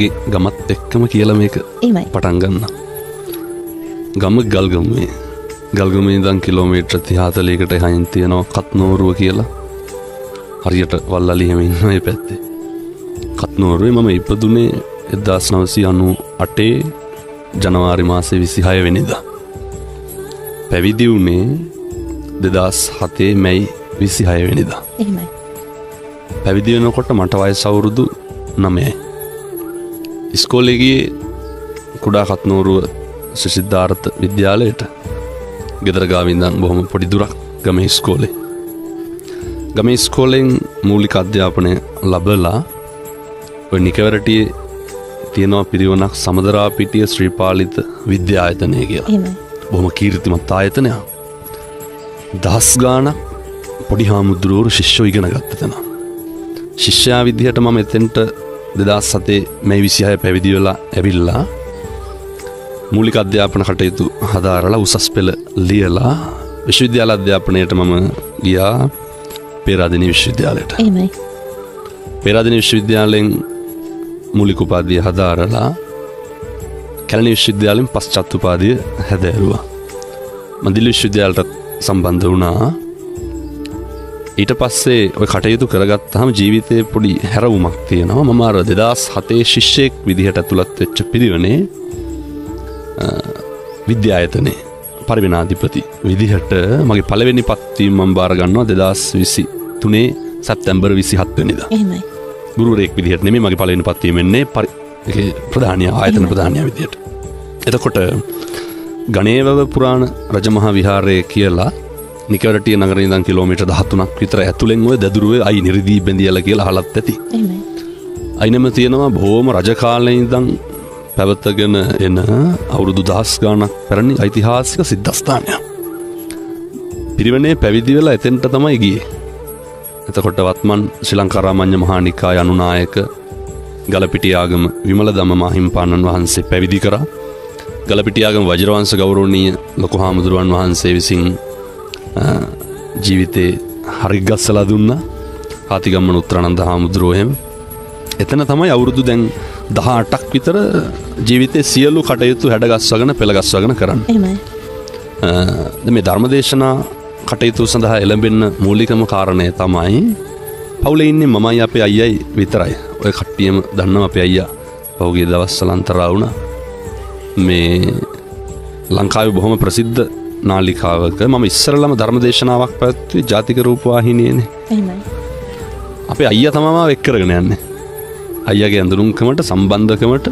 ගමත් එක්කම කියලා මේක පටන් ගන්න. ගම ගල්ගමේ ඉඳන් කිලෝමීටර් 30-40කට එහායින් තියෙනවා කත්නෝරුව කියලා. හරියට වල්ලලි හැම ඉන්න මේ පැත්තේ. කත්නෝරුවේ මම ඉපදුනේ 1998 ජනවාරි මාසේ 26 වෙනිදා. පැවිදි වුණේ 2007 මැයි 26 වෙනිදා. එහෙමයි. පැවිදි වෙනකොට මට වයස අවුරුදු 9යි. ඉස්කෝලේ ගියේ කුඩා කත්නෝරුව සිද්ධාර්ථ විද්‍යාලයට. ගෙදර ගාව ඉඳන් බොහොම පොඩි දුරක් ගමේ ඉස්කෝලේ. ගමේ ඉස්කෝලෙන් මූලික අධ්‍යාපනය ලැබලා ඔය නිකවරටියේ තියෙනවා පිරිවනක් සමදරාපිටිය ශ්‍රීපාලිත විද්‍යායතනය කියලා. එහෙමයි. බොහොම කීර්තිමත් ආයතනයක්. දහස් ගාණක් පොඩි හාමුදුරුවෝ ශිෂ්‍යෝ ඉගෙන ගත්ත තැන. ශිෂ්‍යයා විදිහට මම එතෙන්ට 2007 මැයි 26 පැවිදි වෙලා ඇවිල්ලා මූලික අධ්‍යාපන කටයුතු හදාරලා උසස් පෙළ ලියලා විශ්වවිද්‍යාල අධ්‍යාපනයට මම ගියා පේරාදෙණිය විශ්වවිද්‍යාලයට. එහෙමයි. පේරාදෙණිය විශ්වවිද්‍යාලයෙන් මූලික උපාධිය හදාරලා කැලණි විශ්වවිද්‍යාලයෙන් පශ්චාත් උපාධිය හැදෑරුවා. මම දිල්ලි විශ්වවිද්‍යාලයට සම්බන්ධ වුණා. ඊට පස්සේ ඔය කටයුතු කරගත්තාම ජීවිතේ පොඩි හැරවුමක් තියෙනවා. මම අර 2007 ශිෂ්‍යෙක් විදිහට ඇතුළත් වෙච්ච පිරිවෙනේ විද්‍යායතනයේ පරිවෙනාධිපති විදිහට මගේ පළවෙනි පත්වීම මම බාර ගන්නවා 2023 සැප්තැම්බර් 27 වෙනිදා. එහෙමයි. ගුරුවරයෙක් විදිහට නෙමෙයි මගේ පළවෙනි පත්වීම එන්නේ ප්‍රධානිය ආයතන ප්‍රධානියා විදිහට. එතකොට ගණේවව පුරාණ රජමහා විහාරය කියලා නිකවරටිය නගරේ ඉඳන් කිලෝමීටර් 13ක් විතර ඇතුලෙන් ඔය දැදුරුවේ අයි නිරිදී බැඳියලා කියලා අහලත් ඇති. එහෙමයි. අයිනම තියෙනවා බොහොම රජ කාලේ ඉඳන් පැවතගෙන එන අවුරුදු 10 ගාණක් පැරණි ඓතිහාසික සිද්ධාස්ථානයක්. පිරිවෙනේ පැවිදි වෙලා එතෙන්ට තමයි ගියේ. එතකොට වත්මන් ශ්‍රී ලංකා රාමඤ්ඤ මහා නිකාය අනුනායක ගලපිටිය ආගම විමල ධම්ම මාහිම්පාණන් වහන්සේ පැවිදි කරා. ගලපිටිය ආගම වජිරවංශ ගෞරවනීය ලොකු හාමුදුරුවන් වහන්සේ විසින් ජීවිතේ හරි ගස්සලා දුන්නා. හාතිගම්මන උත්තරානන්ද හාමුදුරුවෝ එහෙම. එතන තමයි අවුරුදු දැන් 18ක් විතර ජීවිතේ සියලු කටයුතු හැඩගස්වගෙන පෙළගස්වගෙන කරන්නේ. එහෙමයි. මේ ධර්මදේශනා කටයුතු සඳහා එළඹෙන්න මූලිකම කාරණය තමයි පවුලේ ඉන්නේ මමයි අපේ අයියයි විතරයි. ඔය කට්ටියම දන්නවා අපේ අයියා පහුගිය දවස්වල අන්තරා වුණා. මේ ලංකාවේ බොහොම ප්‍රසිද්ධ නාලිකාවක මම ඉස්සරළම ධර්මදේශනාවක් පැවැත්වුවේ ජාතික රූපවාහිනියේනේ. එහෙමයි. අපේ අයියා තමයි මාව එක් කරගෙන යන්නේ. අයියාගේ අඳුරුම්කමට සම්බන්ධකමට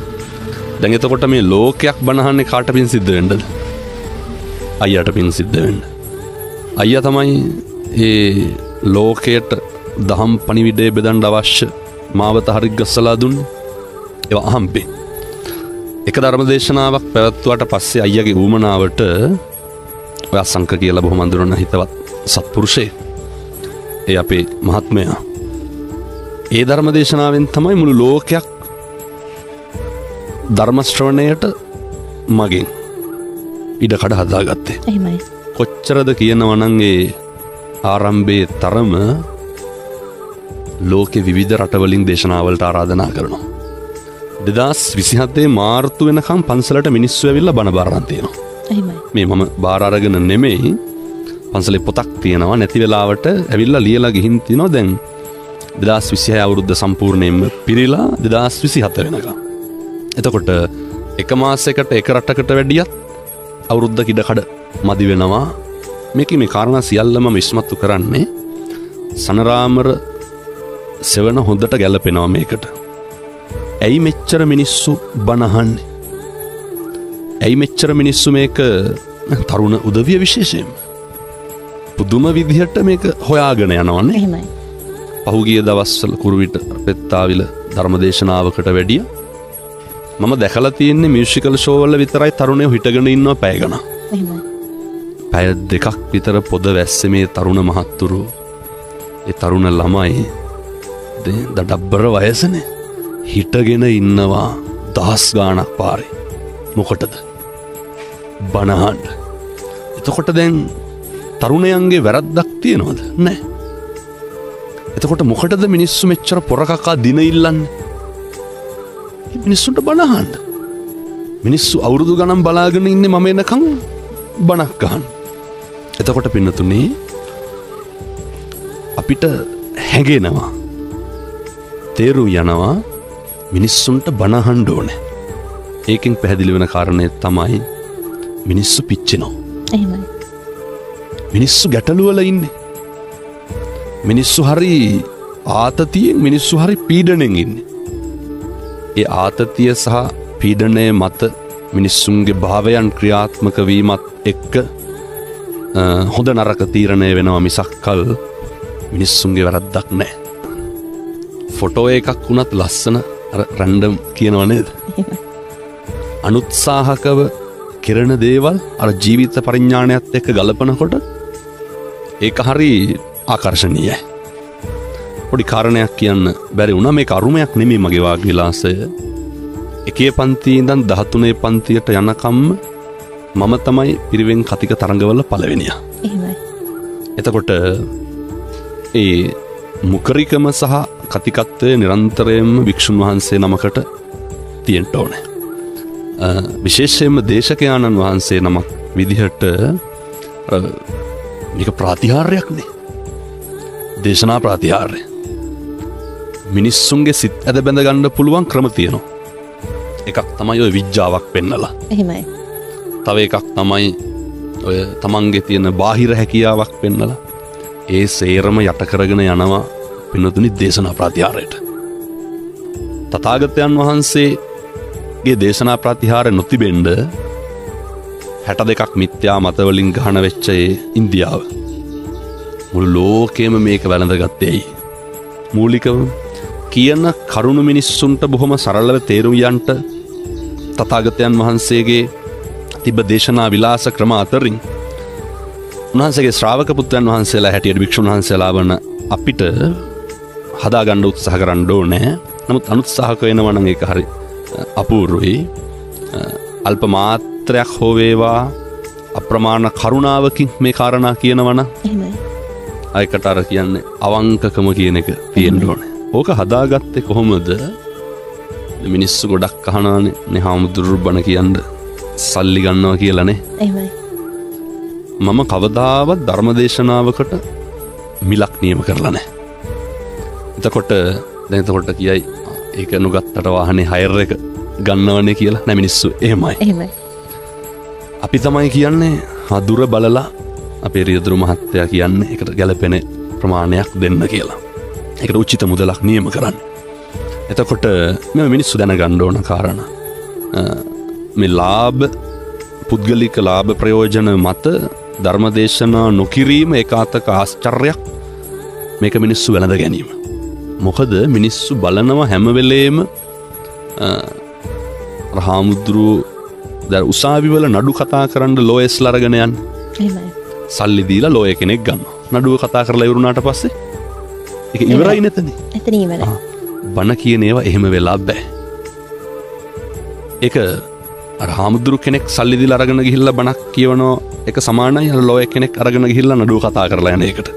දැන් එතකොට මේ ලෝකයක් බනහන්නේ කාට පින් සිද්ධ වෙන්නද? අයියාට පින් සිද්ධ වෙන්න. අයියා තමයි ඒ ලෝකයට දහම් පණිවිඩය බෙදන්න අවශ්‍ය මාවත හරි ගස්සලා දුන්නේ. ඒවා අහම්බේ. එක ධර්මදේශනාවක් පැවැත්වුවාට පස්සේ අයියාගේ ඌමනාවට ඔය අසංක කියලා බොහොම අඳුරන හිතවත් සත්පුරුෂයෙක්. ඒ අපේ මහත්මයා. ඒ ධර්මදේශනාවෙන් තමයි මුළු ලෝකයක් ධර්ම ශ්‍රවණයට මගෙන් ඉඩ කඩ හදාගත්තේ. එහෙමයි. කොච්චරද කියනවා නම් ඒ ආරම්භයේ තරම ලෝකේ විවිධ රටවලින් දේශනාවලට ආරාධනා කරනවා. 2027 මාර්තු වෙනකම් පන්සලට මිනිස්සු ඇවිල්ලා බණ බාරන් තියෙනවා. එහෙමයි. මේ මම බාර අරගෙන නෙමෙයි, පන්සලේ පොතක් තියෙනවා නැති වෙලාවට ඇවිල්ලා ලියලා ගිහින් තිනවා. දැන් 2026 අවුරුද්ද සම්පූර්ණයෙන්ම පිරීලා 2027 වෙනකම්. එතකොට එක මාසයකට එක රටකට වැඩියත් අවුරුද්දක ඉඩ කඩ මදි වෙනවා. මේකේ මේ කාරණා සියල්ලම විශ්මතු කරන්නේ සනරාමර සෙවන හොඳට ගැලපෙනවා මේකට. ඇයි මෙච්චර මිනිස්සු බනහන්නේ? ඇයි මෙච්චර මිනිස්සු මේක තරුණ උදවිය විශේෂයෙන් පුදුම විදිහට මේක හොයාගෙන යනවන්නේ. එහෙමයි. පහුගිය දවස්වල කුරුවිට පෙත්තාවිල ධර්මදේශනාවකට වැඩිය මම දැකලා තියෙන්නේ මියුසිකල් ෂෝ වල විතරයි තරුණයෝ හිටගෙන ඉන්නවා පැය ගණන්. එහෙමයි. පැය දෙකක් විතර පොද වැස්සේ මේ තරුණ මහත්තුරු ඒ තරුණ ළමයි දඩබ්බර වයසනේ හිටගෙන ඉන්නවා දහස් ගාණක් පාරේ. මොකටද? බනහන්න. එතකොට දැන් තරුණයන්ගේ වැරද්දක් තියනවද? නැහැ. එතකොට මොකටද මිනිස්සු මෙච්චර පොරකකා දින ඉල්ලන්නේ? මිනිස්සුන්ට බණ අහන්න. මිනිස්සු අවුරුදු ගණන් බලාගෙන ඉන්නේ මම එනකම් බණක් අහන්න. එතකොට පින්නතුනේ අපිට හැඟෙනවා තේරුම් යනවා මිනිස්සුන්ට බණ අහන්න ඕනේ. ඒකෙන් පැහැදිලි වෙන කාරණේ තමයි මිනිස්සු පිච්චෙනවා. එහෙමයි. මිනිස්සු ගැටලු වල ඉන්නේ. මිනිස්සු හරි ආතතියෙන් මිනිස්සු හරි පීඩණයෙන් ඉන්නේ. ඒ ආතතිය සහ පීඩනය මත මිනිස්සුන්ගේ භාවයන් ක්‍රියාත්මක වීමත් එක්ක හොඳ නරක තීරණය වෙනවා මිසක් කල් මිනිස්සුන්ගේ වැරද්දක් නැහැ. ෆොටෝ එකක් වුණත් ලස්සන අර රැන්ඩම් කියනවා නේද? අනුත්සාහකව කෙරෙන දේවල් අර ජීවිත පරිඥානයත් එක්ක ගලපනකොට ඒක හරි ආකර්ශනීයයි. පොඩි කාරණයක් කියන්න බැරි වුණා. මේක අරුමයක් නෙමෙයි මගේ වාග් විලාසය. එකේ පන්තියේ ඉඳන් 13 පන්තියට යනකම්ම මම තමයි පිරිවෙන් කතික තරඟවල පළවෙනියා. එහෙමයි. එතකොට ඒ මුකරිකම සහ කතිකත්වය නිරන්තරයෙන්ම වික්ෂුන් වහන්සේ නමකට තියෙන්න ඕනේ. විශේෂයෙන්ම දේශකයාණන් වහන්සේ නමක් විදිහට මේක ප්‍රාතිහාර්යයක් නේ. දේශනා ප්‍රාතිහාර්ය. මිනිස්සුන්ගේ සිත් ඇද බැඳ ගන්න පුළුවන් ක්‍රම තියෙනවා. එකක් තමයි ඔය විඥාවක් පෙන්නලා. එහෙමයි. තව එකක් තමයි ඔය තමන්ගේ තියෙන බාහිර හැකියාවක් පෙන්නලා ඒ සේරම යට කරගෙන යනවා පින්නතුනි දේශනා ප්‍රාතිහාර්යයට. තථාගතයන් වහන්සේගේ දේශනා ප්‍රාතිහාර්ය නොතිබෙන්න 62ක් මිත්‍යා මතවලින් ගහන වෙච්ච ඒ ඉන්දියාව මුළු ලෝකෙම මේක වැළඳගත්තේ. මූලිකව කියන කරුණු මිනිස්සුන්ට බොහොම සරලව තේරුම් යන්නට තථාගතයන් වහන්සේගේ තිබ්බ දේශනා විලාස ක්‍රම අතරින් උන්වහන්සේගේ ශ්‍රාවක පුත්‍රයන් වහන්සේලා හැටියට භික්ෂුන් වහන්සේලා වන අපිට හදාගන්න උත්සාහ කරන්න ඕනේ. නමුත් අනුත්සාහක වෙනවා නම් ඒක හරි අපූර්වයි. අල්ප මාත්‍රයක් හෝ වේවා අප්‍රමාණ කරුණාවකින් මේ කාරණා කියනවනම් එහෙමයි. අයකට අර කියන්නේ අවංකකම කියන එක තියෙන්න ඕනේ. ඕක හදාගත්තේ කොහොමද? මිනිස්සු ගොඩක් අහනවානේ නේ හාමුදුරු බණ කියන්න සල්ලි ගන්නවා කියලානේ. එහෙමයි. මම කවදාවත් ධර්මදේශනාවකට මිලක් නියම කරලා නැහැ. එතකොට කියයි ඒක නුගත්තට වාහනේ හයර් එක ගන්නවනේ කියලා. නෑ මිනිස්සු එහෙමයි. එහෙමයි. අපි තමයි කියන්නේ දුර බලලා අපේ රියදුරු මහත්තයා කියන්නේ ඒකට ගැළපෙන ප්‍රමාණයක් දෙන්න කියලා. ඒකට උචිත මුදලක් නියම කරන්න. එතකොට මේ මිනිස්සු දැනගන්න ඕන කාරණා මේ ලාභ පුද්ගලික ලාභ ප්‍රයෝජන මත ධර්මදේශනා නොකිරීම ඒකාතක ආශ්චර්යයක්. මේක මිනිස්සු වැළඳ ගැනීම. මොකද මිනිස්සු බලනවා හැම වෙලේම හාමුදුරු දැන් උසාවිවල නඩු කතා කරන්න ලෝයස්ලා අරගෙන යන්නේ. එහෙමයි. සල්ලි දීලා ලෝය කෙනෙක් ගන්නවා. නඩුව කතා කරලා ඉවරුනාට පස්සේ ඒක ඉවරයි නැතනේ. එතන ඉවරයි. බණ කියන ඒවා එහෙම වෙලා බෑ. ඒක අර හාමුදුරු කෙනෙක් සල්ලි දීලා අරගෙන ගිහිල්ලා බණක් කියවනවා ඒක සමානයි අර ලෝය කෙනෙක් අරගෙන ගිහිල්ලා නඩුව කතා කරලා යන එකට.